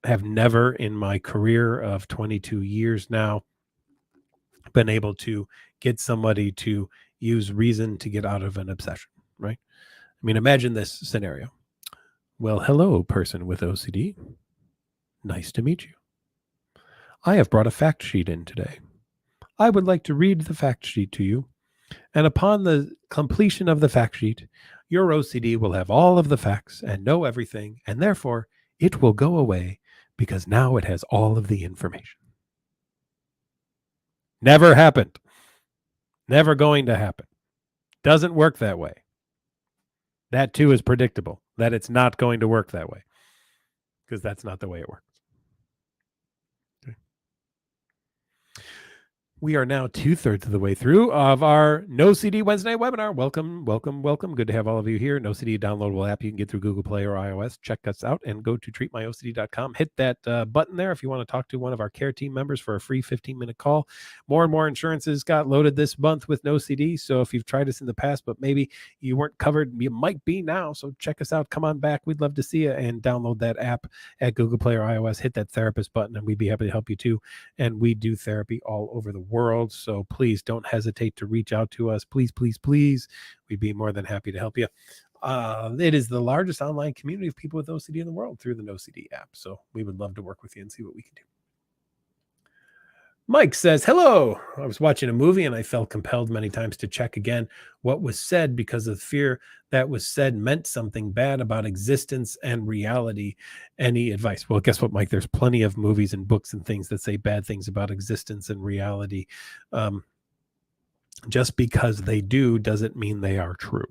have never in my career of 22 years now been able to get somebody to use reason to get out of an obsession, right? I mean, imagine this scenario. Well, hello, person with OCD. Nice to meet you. I have brought a fact sheet in today. I would like to read the fact sheet to you, and upon the completion of the fact sheet, your OCD will have all of the facts and know everything, and therefore it will go away because now it has all of the information. Never happened. Never going to happen. Doesn't work that way. That too is predictable, that it's not going to work that way, because that's not the way it works. Okay. We are now 2/3 of the way through of our No CD Wednesday webinar. Welcome, welcome, welcome. Good to have all of you here. No CD downloadable app you can get through Google Play or iOS. Check us out and go to treatmyocd.com. Hit that button there if you want to talk to one of our care team members for a free 15-minute call. More and more insurances got loaded this month with No CD. So if you've tried us in the past, but maybe you weren't covered, you might be now. So check us out. Come on back. We'd love to see you, and download that app at Google Play or iOS. Hit that therapist button, and we'd be happy to help you too. And we do therapy all over the world. So please don't hesitate to reach out to us. Please, please, please. We'd be more than happy to help you. It is the largest online community of people with OCD in the world through the No CD app. So we would love to work with you and see what we can do. Mike says, hello. I was watching a movie and I felt compelled many times to check again what was said because of fear that was said meant something bad about existence and reality. Any advice? Well, guess what, Mike? There's plenty of movies and books and things that say bad things about existence and reality. Just because they do doesn't mean they are true.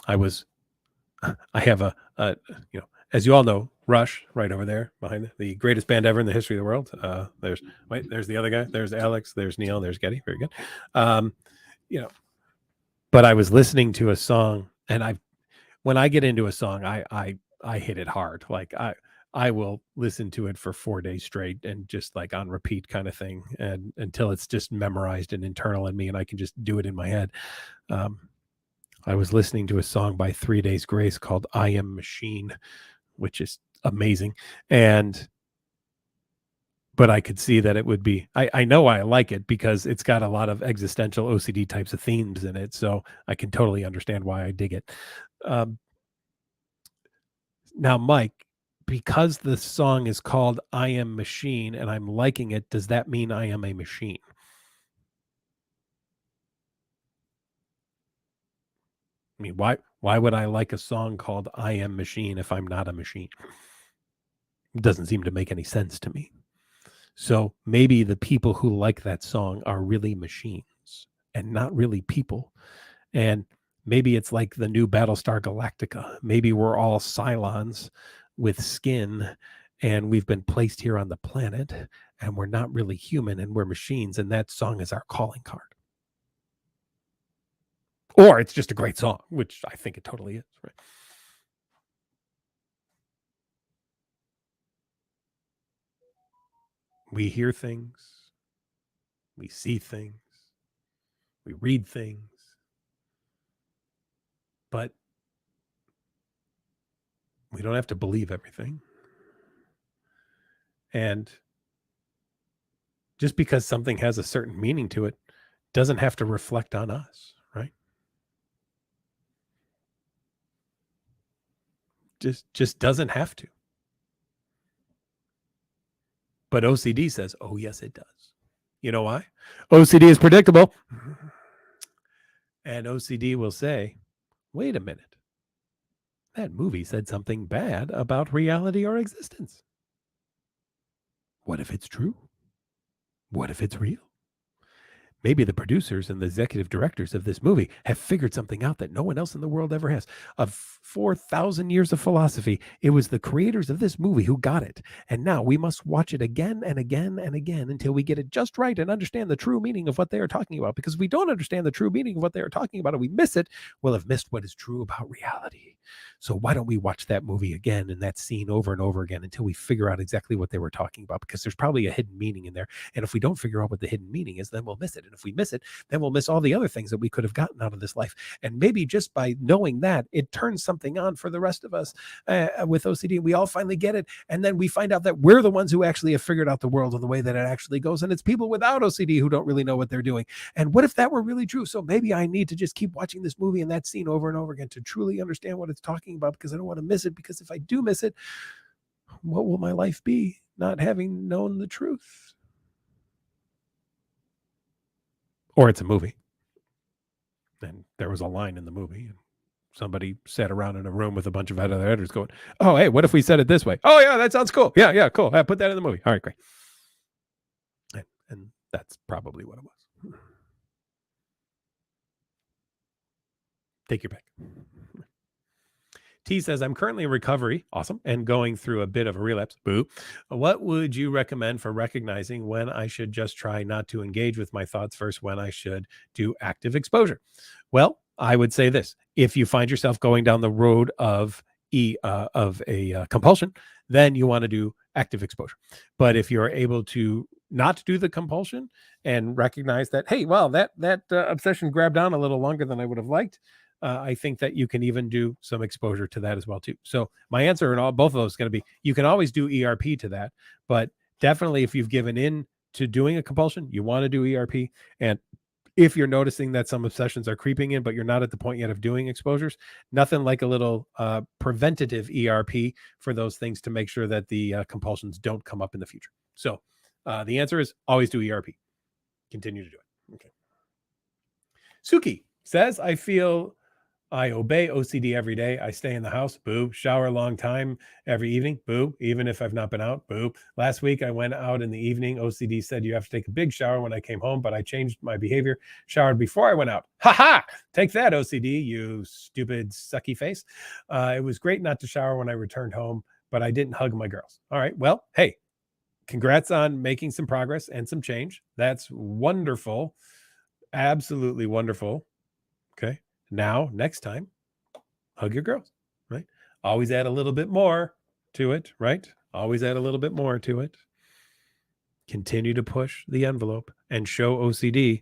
I have a as you all know, Rush right over there behind the greatest band ever in the history of the world. There's the other guy. There's Alex. There's Neil. There's Getty. Very good. But I was listening to a song, and when I get into a song, I hit it hard. Like I will listen to it for 4 days straight and just like on repeat kind of thing, and until it's just memorized and internal in me, and I can just do it in my head. I was listening to a song by 3 Days Grace called I Am Machine, which is amazing. But I could see that it would be, I know I like it because it's got a lot of existential OCD types of themes in it. So I can totally understand why I dig it. Now, Mike, because the song is called I Am Machine and I'm liking it, does that mean I am a machine? I mean, why would I like a song called I Am Machine if I'm not a machine? It doesn't seem to make any sense to me. So maybe the people who like that song are really machines and not really people. And maybe it's like the new Battlestar Galactica. Maybe we're all Cylons with skin, and we've been placed here on the planet, and we're not really human, and we're machines, and that song is our calling card. Or it's just a great song, which I think it totally is. Right? We hear things, we see things, we read things, but We don't have to believe everything. And just because something has a certain meaning to it doesn't have to reflect on us, right? Just doesn't have to. But OCD says, oh, yes, it does. You know why? OCD is predictable. And OCD will say, wait a minute. That movie said something bad about reality or existence. What if it's true? What if it's real? Maybe the producers and the executive directors of this movie have figured something out that no one else in the world ever has. Of 4,000 years of philosophy, it was the creators of this movie who got it. And now we must watch it again and again and again until we get it just right and understand the true meaning of what they are talking about. Because if we don't understand the true meaning of what they are talking about and we miss it, we'll have missed what is true about reality. So why don't we watch that movie again and that scene over and over again until we figure out exactly what they were talking about? Because there's probably a hidden meaning in there. And if we don't figure out what the hidden meaning is, then we'll miss it. And if we miss it, then we'll miss all the other things that we could have gotten out of this life. And maybe just by knowing that, it turns something on for the rest of us with OCD. We all finally get it. And then we find out that we're the ones who actually have figured out the world and the way that it actually goes. And it's people without OCD who don't really know what they're doing. And what if that were really true? So maybe I need to just keep watching this movie and that scene over and over again to truly understand what it's talking about, because I don't want to miss it. Because if I do miss it, what will my life be not having known the truth? Or it's a movie. And there was a line in the movie, and somebody sat around in a room with a bunch of other editors going, oh, hey, what if we said it this way? Oh, yeah, that sounds cool. Yeah, cool. I put that in the movie. All right, great. And that's probably what it was. Take your pick. T says, I'm currently in recovery. Awesome. And going through a bit of a relapse. Boo. What would you recommend for recognizing when I should just try not to engage with my thoughts versus when I should do active exposure? Well, I would say this. If you find yourself going down the road of a compulsion, then you want to do active exposure. But if you're able to not do the compulsion and recognize that, hey, well, that obsession grabbed on a little longer than I would have liked, I think that you can even do some exposure to that as well too. So my answer in both of those is going to be, you can always do ERP to that, but definitely if you've given in to doing a compulsion, you want to do ERP. And if you're noticing that some obsessions are creeping in, but you're not at the point yet of doing exposures, nothing like a little preventative ERP for those things to make sure that the compulsions don't come up in the future. So the answer is always do ERP. Continue to do it. Okay. Suki says, I obey OCD every day. I stay in the house. Boo. Shower a long time every evening. Boo. Even if I've not been out. Boo. Last week I went out in the evening. OCD said you have to take a big shower when I came home, but I changed my behavior. Showered before I went out. Ha ha! Take that, OCD, you stupid sucky face. It was great not to shower when I returned home, but I didn't hug my girls. All right. Well, hey, congrats on making some progress and some change. That's wonderful. Absolutely wonderful. Okay. Now, next time, hug your girls, right? Always add a little bit more to it, right? Always add a little bit more to it. Continue to push the envelope and show OCD,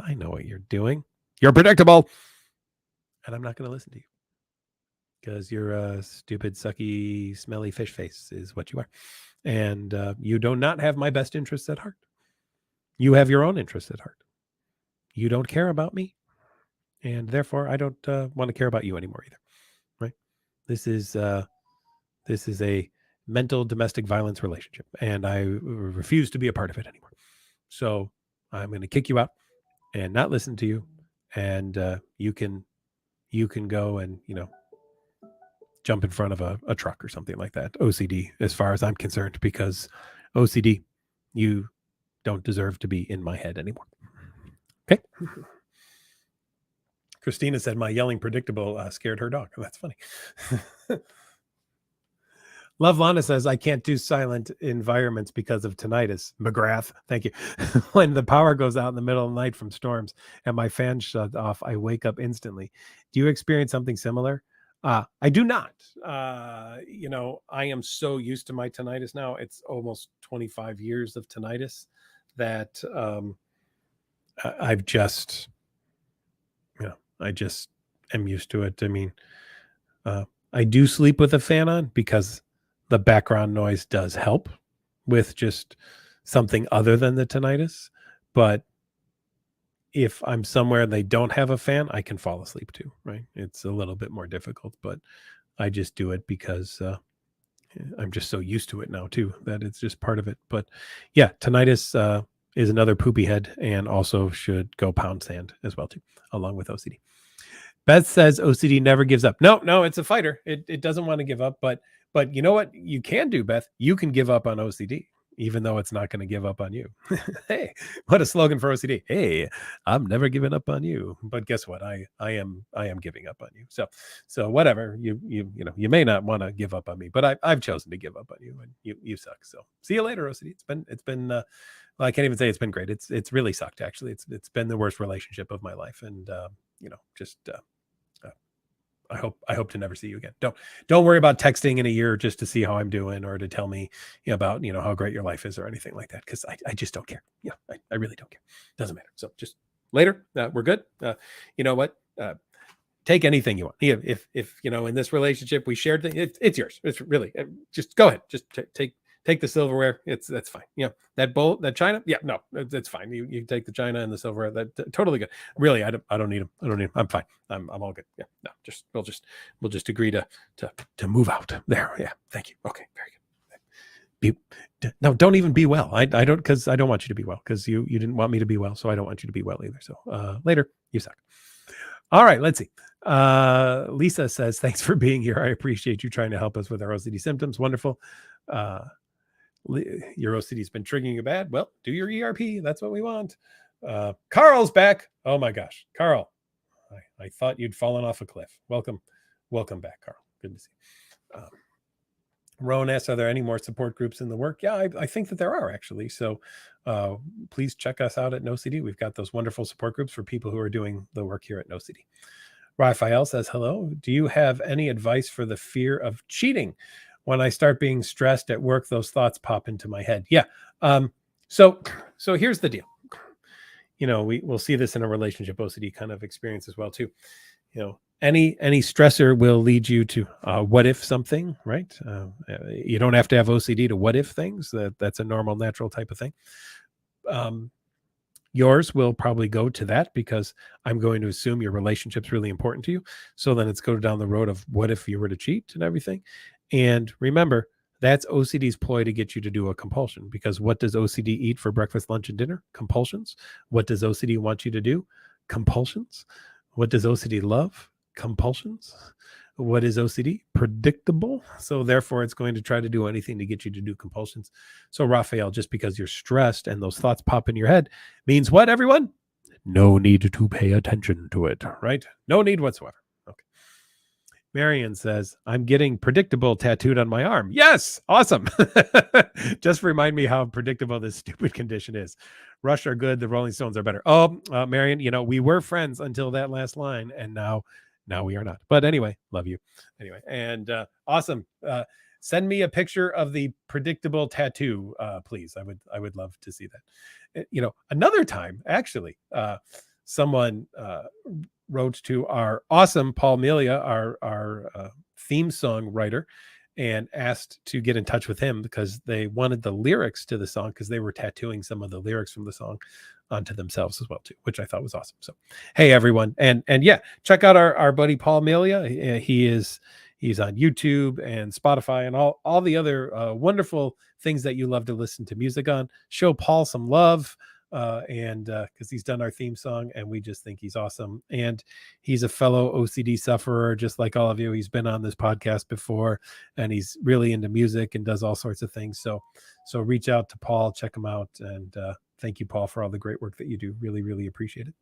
I know what you're doing. You're predictable. And I'm not going to listen to you because you're a stupid, sucky, smelly fish face is what you are. And you do not have my best interests at heart. You have your own interests at heart. You don't care about me. And therefore, I don't want to care about you anymore either, right? This is a mental domestic violence relationship, and I refuse to be a part of it anymore. So I'm going to kick you out and not listen to you, and you can go and jump in front of a truck or something like that. OCD, as far as I'm concerned, because OCD, you don't deserve to be in my head anymore. Okay. Christina said my yelling predictable scared her dog. Oh, that's funny. Love Lana says, I can't do silent environments because of tinnitus. McGrath, thank you. When the power goes out in the middle of the night from storms and my fan shut off, I wake up instantly. Do you experience something similar? I do not. I am so used to my tinnitus now. It's almost 25 years of tinnitus that I've just, I just am used to it. I mean, I do sleep with a fan on because the background noise does help with just something other than the tinnitus. But if I'm somewhere and they don't have a fan, I can fall asleep too, right? It's a little bit more difficult, but I just do it because I'm just so used to it now too that it's just part of it. But yeah, tinnitus is another poopy head and also should go pound sand as well too, along with OCD. Beth says OCD never gives up. No, it's a fighter. It doesn't want to give up, but you know what you can do, Beth? You can give up on OCD, even though it's not going to give up on you. Hey, what a slogan for OCD. Hey, I'm never giving up on you. But guess what? I am giving up on you. So whatever. You may not want to give up on me, but I've chosen to give up on you, and you suck. So see you later, OCD. It's been well, I can't even say it's been great. It's really sucked actually. It's been the worst relationship of my life, and just I hope to never see you again. Don't worry about texting in a year just to see how I'm doing or to tell me about how great your life is or anything like that, because I just don't care. Yeah, I really don't care. Doesn't matter. So just later, we're good. You know what? Take anything you want. If in this relationship we shared things, it's yours. It's really just go ahead. Just take the silverware. That's fine. That bowl, that china. Yeah, no, that's fine. You take the china and the silverware. Totally good. Really, I don't need them. I don't need them. I'm fine. I'm all good. Yeah, no, we'll just agree to move out there. Yeah, thank you. Okay, very good. No, don't even be well. I don't, because I don't want you to be well, because you didn't want me to be well, so I don't want you to be well either. So later, you suck. All right, let's see. Lisa says, thanks for being here. I appreciate you trying to help us with our OCD symptoms. Wonderful. Your OCD's been triggering you bad. Well, do your ERP. That's what we want. Carl's back. Oh my gosh, Carl, I thought you'd fallen off a cliff. Welcome back, Carl. Good to see you. Rowan asks, are there any more support groups in the work? Yeah, I think that there are actually. So please check us out at NoCD. We've got those wonderful support groups for people who are doing the work here at NoCD. Raphael says, hello. Do you have any advice for the fear of cheating? When I start being stressed at work, those thoughts pop into my head. Yeah. So here's the deal. We'll see this in a relationship OCD kind of experience as well too. Any stressor will lead you to what if something, right? You don't have to have OCD to what if things. That's a normal, natural type of thing. Yours will probably go to that because I'm going to assume your relationship's really important to you. So then it's go down the road of what if you were to cheat and everything. And remember, that's OCD's ploy to get you to do a compulsion, because what does OCD eat for breakfast, lunch, and dinner? Compulsions. What does OCD want you to do? Compulsions. What does OCD love? Compulsions. What is OCD? Predictable. So therefore, it's going to try to do anything to get you to do compulsions. So Raphael, just because you're stressed and those thoughts pop in your head means what, everyone? No need to pay attention to it, right? No need whatsoever. Okay. Marion says, I'm getting predictable tattooed on my arm. Yes. Awesome. Just remind me how predictable this stupid condition is. Rush are good. The Rolling Stones are better. Oh, Marion, we were friends until that last line. And now we are not. But anyway, love you. Anyway, and awesome. Send me a picture of the predictable tattoo, please. I would love to see that. Another time, actually, someone wrote to our awesome Paul Melia, our theme song writer, and asked to get in touch with him because they wanted the lyrics to the song, because they were tattooing some of the lyrics from the song onto themselves as well too, which I thought was awesome. So hey everyone, and yeah, check out our buddy Paul Melia. He's on YouTube and Spotify and all the other wonderful things that you love to listen to music on. Show Paul some love. And because he's done our theme song and we just think he's awesome, and he's a fellow OCD sufferer just like all of you. He's been on this podcast before, and he's really into music and does all sorts of things. So reach out to Paul, check him out, and thank you, Paul, for all the great work that you do. Really, really appreciate it.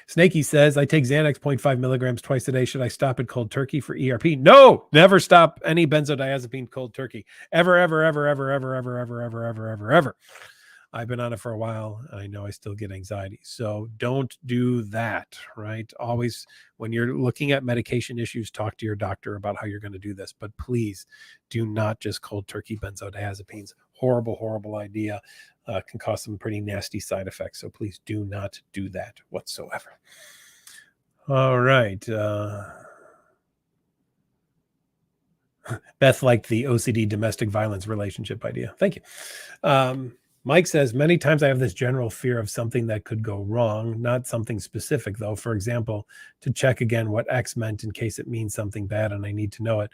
Snakey says, I take Xanax 0.5 milligrams twice a day. Should I stop at cold turkey for ERP? No, never stop any benzodiazepine cold turkey. Ever, ever, ever, ever, ever, ever, ever, ever, ever, ever, ever. I've been on it for a while. I know I still get anxiety. So don't do that, right? Always, when you're looking at medication issues, talk to your doctor about how you're going to do this. But please do not just cold turkey benzodiazepines. Horrible, horrible idea. Can cause some pretty nasty side effects. So please do not do that whatsoever. All right. Beth liked the OCD domestic violence relationship idea. Thank you. Mike says, many times I have this general fear of something that could go wrong, not something specific, though. For example, to check again what X meant in case it means something bad and I need to know it.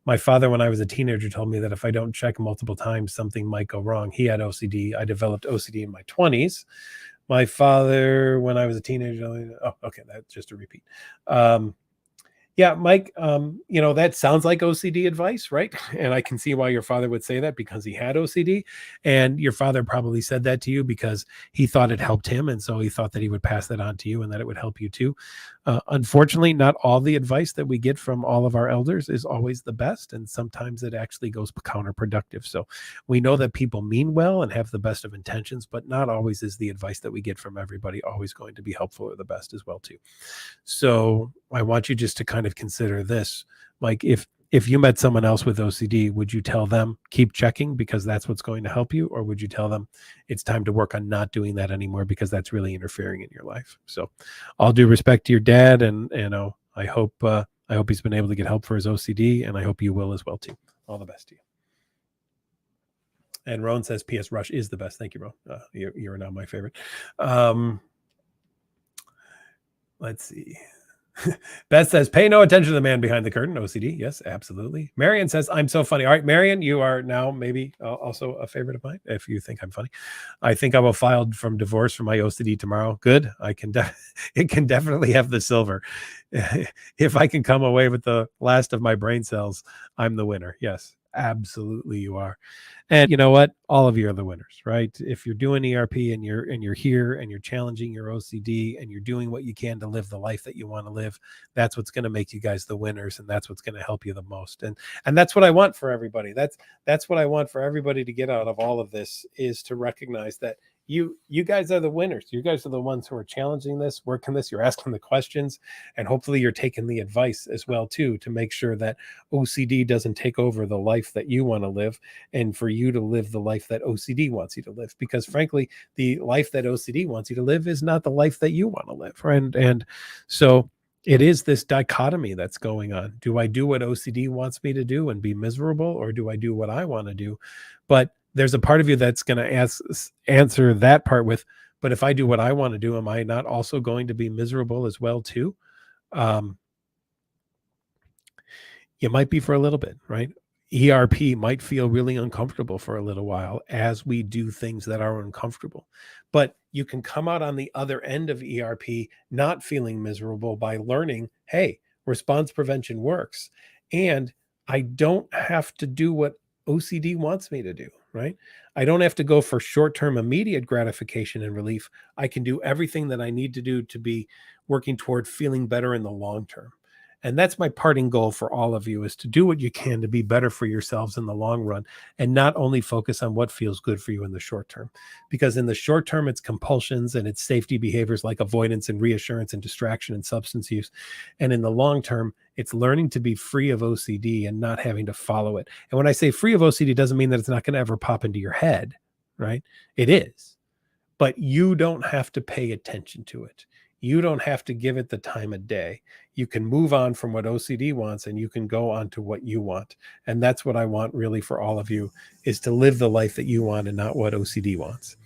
My father, when I was a teenager, told me that if I don't check multiple times, something might go wrong. He had OCD. I developed OCD in my 20s. My father, when I was a teenager, oh, okay, that's just a repeat. Yeah, Mike, that sounds like OCD advice, right? And I can see why your father would say that, because he had OCD. And your father probably said that to you because he thought it helped him. And so he thought that he would pass that on to you and that it would help you too. Unfortunately, not all the advice that we get from all of our elders is always the best. And sometimes it actually goes counterproductive. So we know that people mean well and have the best of intentions, but not always is the advice that we get from everybody always going to be helpful or the best as well too. So I want you just to kind of consider this. Like if you met someone else with OCD, would you tell them keep checking because that's what's going to help you? Or would you tell them it's time to work on not doing that anymore because that's really interfering in your life? So all due respect to your dad, and I hope he's been able to get help for his OCD, and I hope you will as well too. All the best to you. And Roan says, P.S. Rush is the best. Thank you, Roan. You're now my favorite. Let's see. Beth says, pay no attention to the man behind the curtain. OCD. Yes, absolutely. Marion says, I'm so funny. All right, Marion, you are now maybe also a favorite of mine if you think I'm funny. I think I will file from divorce for my OCD tomorrow. Good. I can it can definitely have the silver. If I can come away with the last of my brain cells, I'm the winner. Yes, absolutely you are. And you know what? All of you are the winners, right? If you're doing ERP and you're here and you're challenging your OCD and you're doing what you can to live the life that you want to live, that's what's going to make you guys the winners, and that's what's going to help you the most. And that's what I want for everybody. That's what I want for everybody to get out of all of this, is to recognize that you guys are the winners. You guys are the ones who are challenging this, working this, you're asking the questions, and hopefully you're taking the advice as well too, to make sure that OCD doesn't take over the life that you want to live, and for you to live the life that OCD wants you to live. Because frankly, the life that OCD wants you to live is not the life that you want to live. And so it is this dichotomy that's going on. Do I do what OCD wants me to do and be miserable, or do I do what I want to do? But there's a part of you that's going to answer that part with, but if I do what I want to do, am I not also going to be miserable as well too? You might be for a little bit, right? ERP might feel really uncomfortable for a little while as we do things that are uncomfortable, but you can come out on the other end of ERP not feeling miserable by learning, hey, response prevention works, and I don't have to do what OCD wants me to do, right? I don't have to go for short-term immediate gratification and relief. I can do everything that I need to do to be working toward feeling better in the long term. And that's my parting goal for all of you, is to do what you can to be better for yourselves in the long run, and not only focus on what feels good for you in the short term. Because in the short term, it's compulsions and it's safety behaviors like avoidance and reassurance and distraction and substance use. And in the long term, it's learning to be free of OCD and not having to follow it. And when I say free of OCD, it doesn't mean that it's not going to ever pop into your head, right? It is. But you don't have to pay attention to it. You don't have to give it the time of day. You can move on from what OCD wants, and you can go on to what you want. And that's what I want really for all of you, is to live the life that you want and not what OCD wants.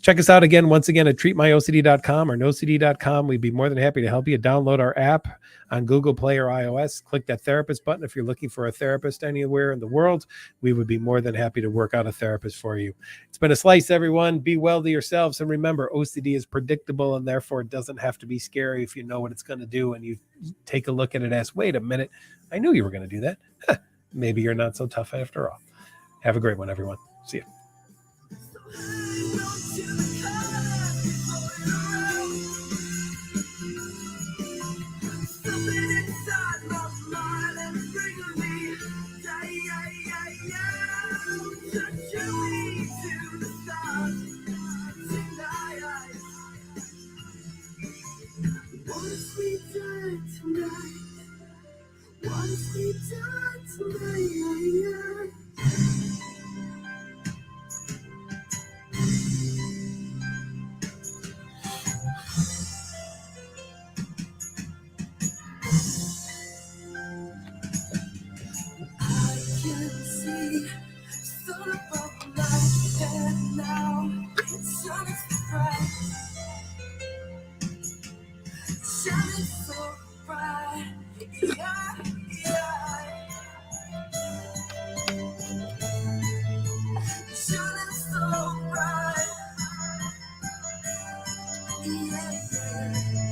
Check us out once again at treatmyocd.com or nocd.com. We'd be more than happy to help you. Download our app on Google Play or iOS. Click that therapist button if you're looking for a therapist anywhere in the world. We would be more than happy to work out a therapist for you. It's been a slice, everyone. Be well to yourselves. And remember, OCD is predictable, and therefore it doesn't have to be scary if you know what it's going to do and you take a look at it as, wait a minute, I knew you were going to do that. Maybe you're not so tough after all. Have a great one, everyone. See you. so bright. Yeah, yeah. Shooting so bright. Yeah, yeah.